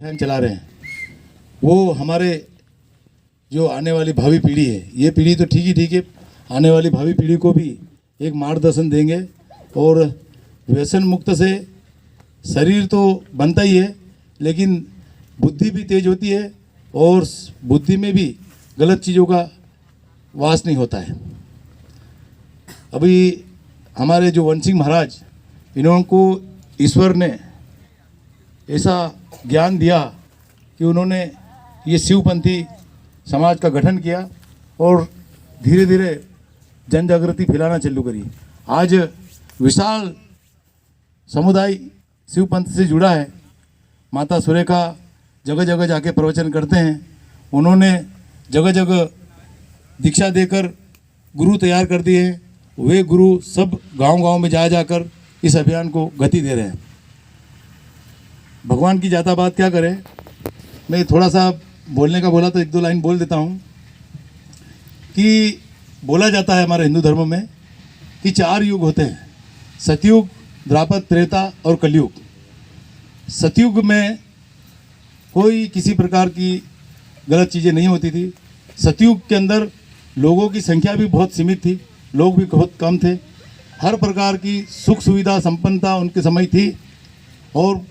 अभियान चला रहे हैं वो हमारे जो आने वाली भावी पीढ़ी है, ये पीढ़ी तो ठीक है, आने वाली भावी पीढ़ी को भी एक मार्गदर्शन देंगे। और व्यसन मुक्त से शरीर तो बनता ही है, लेकिन बुद्धि भी तेज होती है और बुद्धि में भी गलत चीज़ों का वास नहीं होता है। अभी हमारे जो वन सिंह महाराज, इनको ईश्वर ने ऐसा ज्ञान दिया कि उन्होंने ये शिवपंथी समाज का गठन किया और धीरे धीरे जन जागृति फैलाना चालू करी। आज विशाल समुदाय शिवपंथ से जुड़ा है। माता सुरेखा जगह जगह जाके प्रवचन करते हैं। उन्होंने जगह जगह दीक्षा देकर गुरु तैयार कर दिए हैं। वे गुरु सब गांव-गांव में जा जाकर इस अभियान को गति दे रहे हैं। भगवान की ज़्यादा बात क्या करें, मैं थोड़ा सा बोलने का बोला तो एक दो लाइन बोल देता हूँ कि बोला जाता है हमारे हिंदू धर्म में कि 4 युग होते हैं, सतयुग, द्वापर, त्रेता और कलयुग। सतयुग में कोई किसी प्रकार की गलत चीज़ें नहीं होती थी। सतयुग के अंदर लोगों की संख्या भी बहुत सीमित थी, लोग भी बहुत कम थे, हर प्रकार की सुख सुविधा संपन्नता उनके समय थी। और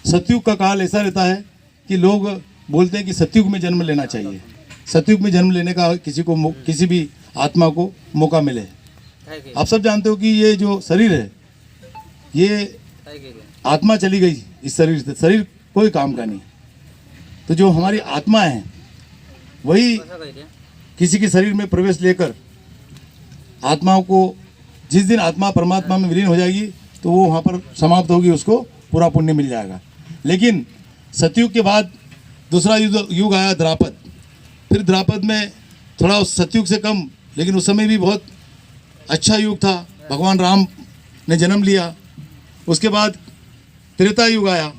सतयुग का काल ऐसा रहता है कि लोग बोलते हैं कि सतयुग में जन्म लेना चाहिए, सतयुग में जन्म लेने का किसी भी आत्मा को मौका मिले। आप सब जानते हो कि ये जो शरीर है, ये आत्मा चली गई इस शरीर से, शरीर कोई काम का नहीं। तो जो हमारी आत्मा है वही किसी के शरीर में प्रवेश लेकर आत्माओं को, जिस दिन आत्मा परमात्मा में विलीन हो जाएगी तो वो वहाँ पर समाप्त होगी, उसको पूरा पुण्य मिल जाएगा। लेकिन सतयुग के बाद दूसरा युग आया द्वापर। फिर द्वापर में थोड़ा उस सतयुग से कम, लेकिन उस समय भी बहुत अच्छा युग था। भगवान राम ने जन्म लिया। उसके बाद त्रेता युग आया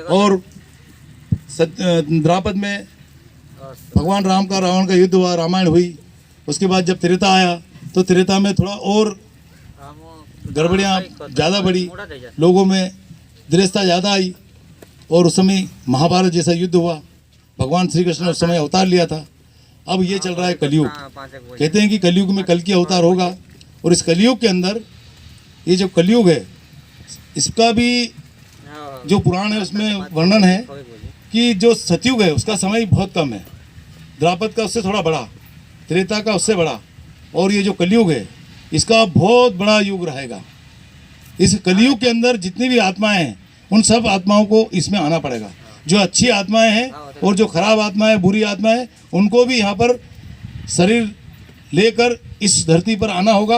और द्वापर में भगवान राम का रावण का युद्ध हुआ, रामायण हुई। उसके बाद जब त्रेता आया तो त्रेता में थोड़ा और गड़बड़ियाँ ज़्यादा बढ़ी, लोगों में दृढ़ता ज़्यादा आई और उस समय महाभारत जैसा युद्ध हुआ। भगवान श्री कृष्ण ने उस समय अवतार लिया था। अब ये चल रहा है कलयुग। कहते हैं कि कलयुग में कल की अवतार होगा। और इस कलयुग के अंदर ये जो कलयुग है, इसका भी जो पुराण है उसमें वर्णन है कि जो सतयुग है उसका समय बहुत कम है, द्वापर का उससे थोड़ा बड़ा, त्रेता का उससे बड़ा, और ये जो कलयुग है इसका बहुत बड़ा युग रहेगा। इस कलयुग के अंदर जितनी भी आत्माएं हैं उन सब आत्माओं को इसमें आना पड़ेगा। जो अच्छी आत्माएं हैं और जो खराब आत्माएं, बुरी आत्माएं, उनको भी यहाँ पर शरीर लेकर इस धरती पर आना होगा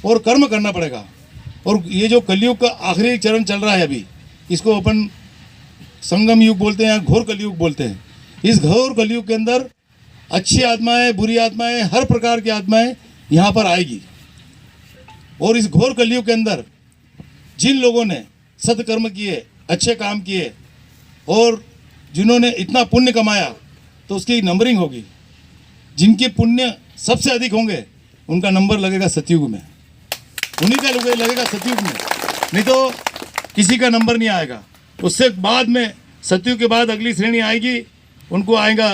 और कर्म करना पड़ेगा। और ये जो कलयुग का आखिरी चरण चल रहा है अभी, इसको अपन संगम युग बोलते हैं या घोर कलयुग बोलते हैं। इस घोर कलयुग के अंदर अच्छी आत्माएं, बुरी आत्माएं, हर प्रकार की आत्माएं यहाँ पर आएगी। और इस घोर कलयुग के अंदर जिन लोगों ने सत्कर्म किए, अच्छे काम किए और जिन्होंने इतना पुण्य कमाया, तो उसकी नंबरिंग होगी। जिनके पुण्य सबसे अधिक होंगे उनका नंबर लगेगा सतयुग में, उन्हीं का लगेगा सतयुग में, नहीं तो किसी का नंबर नहीं आएगा। उससे बाद में सतयुग के बाद अगली श्रेणी आएगी, उनको आएगा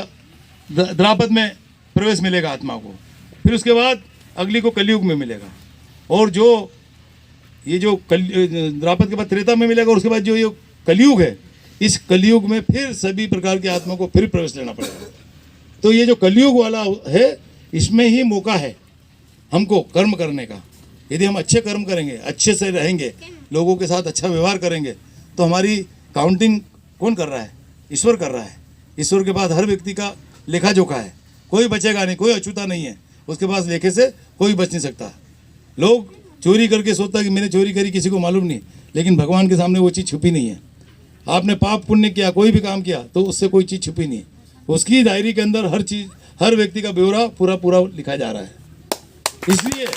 द्वापर में प्रवेश मिलेगा आत्मा को। फिर उसके बाद अगली को कलयुग में मिलेगा। और जो ये जो द्वापर के बाद त्रेता में मिलेगा। और उसके बाद जो ये कलयुग है, इस कलयुग में फिर सभी प्रकार की आत्मा को फिर प्रवेश लेना पड़ेगा। तो ये जो कलयुग वाला है, इसमें ही मौका है हमको कर्म करने का। यदि हम अच्छे कर्म करेंगे, अच्छे से रहेंगे, लोगों के साथ अच्छा व्यवहार करेंगे, तो हमारी काउंटिंग कौन कर रहा है? ईश्वर कर रहा है। ईश्वर के बाद हर व्यक्ति का लेखा जोखा है, कोई बचेगा नहीं, कोई अछूता नहीं है उसके पास। लेखे से कोई बच नहीं सकता। लोग चोरी करके सोचता है कि मैंने चोरी करी, किसी को मालूम नहीं, लेकिन भगवान के सामने वो चीज़ छुपी नहीं है। आपने पाप पुण्य किया, कोई भी काम किया, तो उससे कोई चीज़ छुपी नहीं है। उसकी डायरी के अंदर हर चीज़, हर व्यक्ति का ब्यौरा पूरा लिखा जा रहा है। इसलिए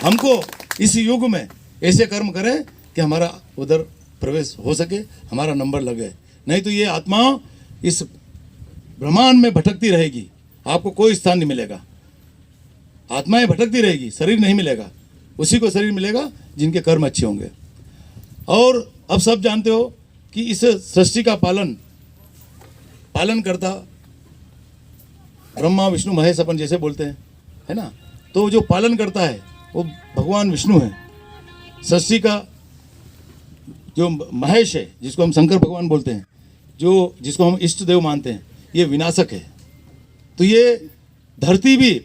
हमको इस युग में ऐसे कर्म करें कि हमारा उधर प्रवेश हो सके, हमारा नंबर लगे। नहीं तो ये आत्मा इस ब्रह्मांड में भटकती रहेगी, आपको कोई स्थान नहीं मिलेगा। आत्माएं भटकती रहेगी, शरीर नहीं मिलेगा। उसी को शरीर मिलेगा जिनके कर्म अच्छे होंगे। और अब सब जानते हो कि इस सृष्टि का पालन पालनकर्ता ब्रह्मा विष्णु महेश अपन जैसे बोलते हैं, है ना। तो जो पालन करता है वो भगवान विष्णु है। सृष्टि का जो महेश है, जिसको हम शंकर भगवान बोलते हैं, जो जिसको हम इष्ट देव मानते हैं, ये विनाशक है। तो ये धरती भी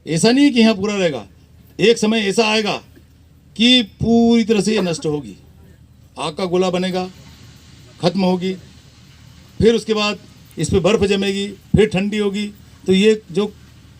ऐसा नहीं कि यहाँ पूरा रहेगा, एक समय ऐसा आएगा कि पूरी तरह से ये नष्ट होगी, आग का गोला बनेगा, खत्म होगी, फिर उसके बाद इस पे बर्फ जमेगी, फिर ठंडी होगी। तो ये जो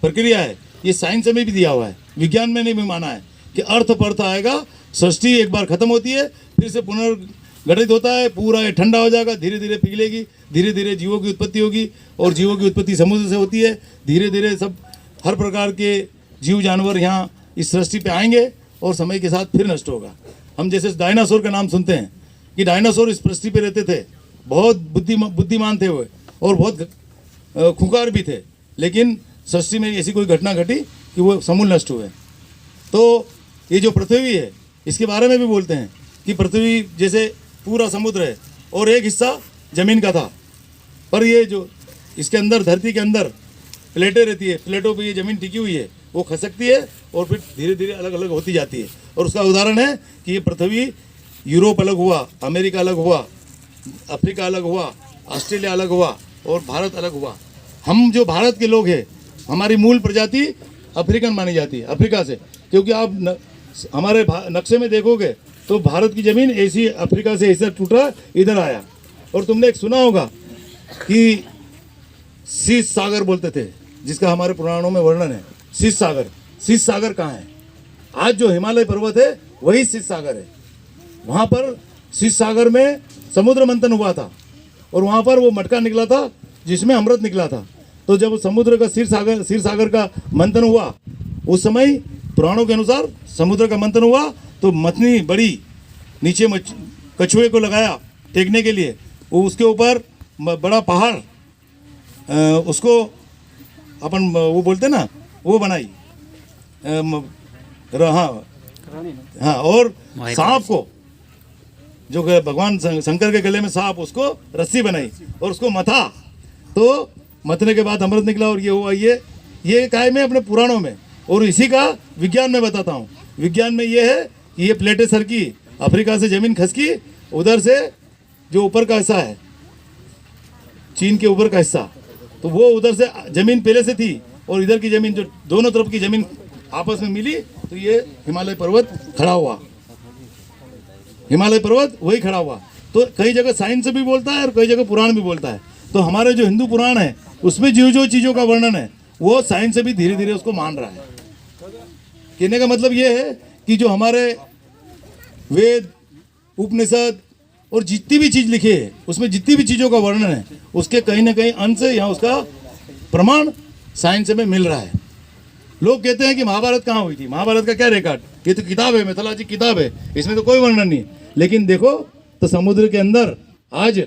प्रक्रिया है ये साइंस में भी दिया हुआ है, विज्ञान में नहीं भी माना है कि अर्थ पर्थ आएगा, सृष्टि एक बार खत्म होती है, फिर से पुनर्गठित होता है, पूरा ये ठंडा हो जाएगा, धीरे धीरे पिघलेगी, धीरे धीरे जीवों की उत्पत्ति होगी, और जीवों की उत्पत्ति समुद्र से होती है। धीरे धीरे सब हर प्रकार के जीव जानवर यहाँ इस सृष्टि पे आएंगे और समय के साथ फिर नष्ट होगा। हम जैसे डायनासोर का नाम सुनते हैं कि डायनासोर इस पृथ्वी पे रहते थे, बहुत बुद्धिमान थे वो, और बहुत खूंखार भी थे, लेकिन सृष्टि में ऐसी कोई घटना घटी कि वो समूल नष्ट हुए। तो ये जो पृथ्वी है इसके बारे में भी बोलते हैं कि पृथ्वी जैसे पूरा समुद्र है और एक हिस्सा जमीन का था, पर ये जो इसके अंदर धरती के अंदर प्लेटें रहती है, प्लेटों पे ये जमीन टिकी हुई है, वो खसकती है और फिर धीरे धीरे अलग अलग होती जाती है। और उसका उदाहरण है कि ये पृथ्वी, यूरोप अलग हुआ, अमेरिका अलग हुआ, अफ्रीका अलग हुआ, ऑस्ट्रेलिया अलग हुआ और भारत अलग हुआ। हम जो भारत के लोग हैं, हमारी मूल प्रजाति अफ्रीकन मानी जाती है, अफ्रीका से, क्योंकि आप हमारे नक्शे में देखोगे तो भारत की ज़मीन ऐसी अफ्रीका से ऐसा टूटा इधर आया। और तुमने एक सुना होगा कि शीश सागर बोलते थे, जिसका हमारे पुराणों में वर्णन है, शीश सागर। शीश सागर कहाँ है? आज जो हिमालय पर्वत है वही शीश सागर है। वहाँ पर शीश सागर में समुद्र मंथन हुआ था और वहाँ पर वो मटका निकला था जिसमें अमृत निकला था। तो जब समुद्र का क्षीर सागर का मंथन हुआ, उस समय पुराणों के अनुसार समुद्र का मंथन हुआ तो मथनी बड़ी नीचे कछुए को लगाया टेकने के लिए, वो उसके ऊपर बड़ा पहाड़, उसको अपन वो बोलते ना, वो बनाई, हाँ, और सांप को, जो भगवान शंकर के गले में सांप, उसको रस्सी बनाई और उसको मथा, तो मथने के बाद अमृत निकला और ये हुआ। ये काय में अपने पुराणों में, और इसी का विज्ञान में बताता हूँ। विज्ञान में ये है कि ये प्लेटें सरकी, अफ्रीका से ज़मीन खसकी, उधर से जो ऊपर का हिस्सा है, चीन के ऊपर का हिस्सा, तो वो उधर से ज़मीन पहले से थी और इधर की ज़मीन, जो दोनों तरफ की ज़मीन आपस में मिली, तो ये हिमालय पर्वत खड़ा हुआ। हिमालय पर्वत वही खड़ा हुआ। तो कई जगह साइंस भी बोलता है और कई जगह पुराण भी बोलता है। तो हमारे जो हिंदू पुराण है उसमें जो चीज़ों का वर्णन है वो साइंस से भी धीरे धीरे उसको मान रहा है। कहने का मतलब ये है कि जो हमारे वेद, उपनिषद और जितनी भी चीज़ लिखी है, उसमें जितनी भी चीज़ों का वर्णन है, उसके कहीं ना कहीं अंश या उसका प्रमाण साइंस में मिल रहा है। लोग कहते हैं कि महाभारत कहाँ हुई थी, महाभारत का क्या रिकॉर्ड, ये तो किताब है, मिथोलॉजी किताब है, इसमें तो कोई वर्णन नहीं। लेकिन देखो तो समुद्र के अंदर आज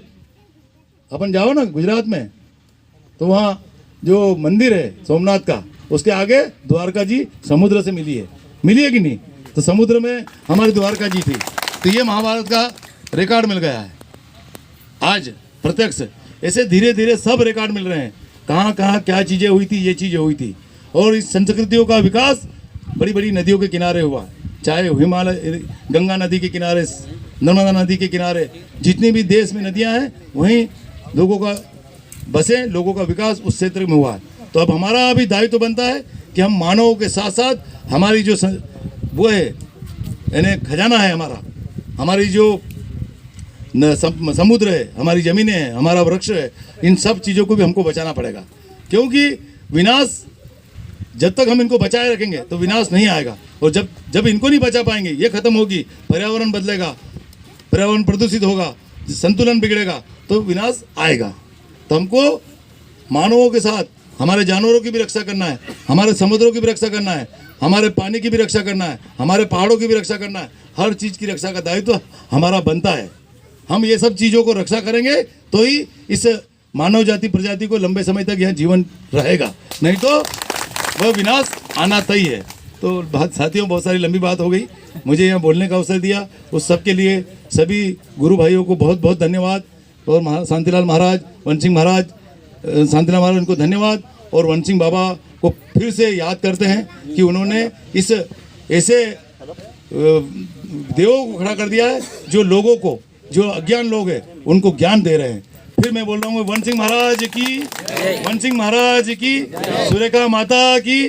अपन जाओ ना गुजरात में, तो वहाँ जो मंदिर है सोमनाथ का, उसके आगे द्वारका जी समुद्र से मिली है कि नहीं? तो समुद्र में हमारी द्वारका जी थी। तो ये महाभारत का रिकॉर्ड मिल गया है आज प्रत्यक्ष। ऐसे धीरे धीरे सब रिकॉर्ड मिल रहे हैं, कहाँ कहाँ क्या चीज़ें हुई थी, ये चीज़ें हुई थी। और इस संस्कृतियों का विकास बड़ी बड़ी नदियों के किनारे हुआ, चाहे हिमालय, गंगा नदी के किनारे, नर्मदा नदी के किनारे, जितनी भी देश में नदियाँ हैं वहीं लोगों का बसे, लोगों का विकास उस क्षेत्र में हुआ है। तो अब हमारा अभी दायित्व तो बनता है कि हम मानवों के साथ साथ हमारी जो वो है, यानी खजाना है हमारा, हमारी जो समुद्र है, हमारी ज़मीनें हैं, हमारा वृक्ष है, इन सब चीज़ों को भी हमको बचाना पड़ेगा। क्योंकि विनाश, जब तक हम इनको बचाए रखेंगे तो विनाश नहीं आएगा। और जब इनको नहीं बचा पाएंगे, ये खत्म होगी, पर्यावरण बदलेगा, पर्यावरण प्रदूषित होगा, संतुलन बिगड़ेगा, तो विनाश आएगा। तो हमको मानवों के साथ हमारे जानवरों की भी रक्षा करना है, हमारे समुद्रों की भी रक्षा करना है, हमारे पानी की भी रक्षा करना है, हमारे पहाड़ों की भी रक्षा करना है। हर चीज़ की रक्षा का दायित्व हमारा बनता है। हम ये सब चीज़ों को रक्षा करेंगे तो ही इस मानव जाति प्रजाति को लंबे समय तक यहाँ जीवन रहेगा, नहीं तो वह विनाश आना तय है। तो साथियों, बहुत सारी लंबी बात हो गई, मुझे यहाँ बोलने का अवसर दिया, उस सब के लिए सभी गुरु भाइयों को बहुत बहुत धन्यवाद। और शांतिलाल महाराज, वन सिंह महाराज, शांतिलाल महाराज उनको धन्यवाद, और वन सिंह बाबा को फिर से याद करते हैं कि उन्होंने इस ऐसे देवों को खड़ा कर दिया है जो लोगों को, जो अज्ञान लोग हैं उनको ज्ञान दे रहे हैं। फिर मैं बोल रहा हूँ वन सिंह महाराज की, वन सिंह महाराज की, सुरेखा माता की।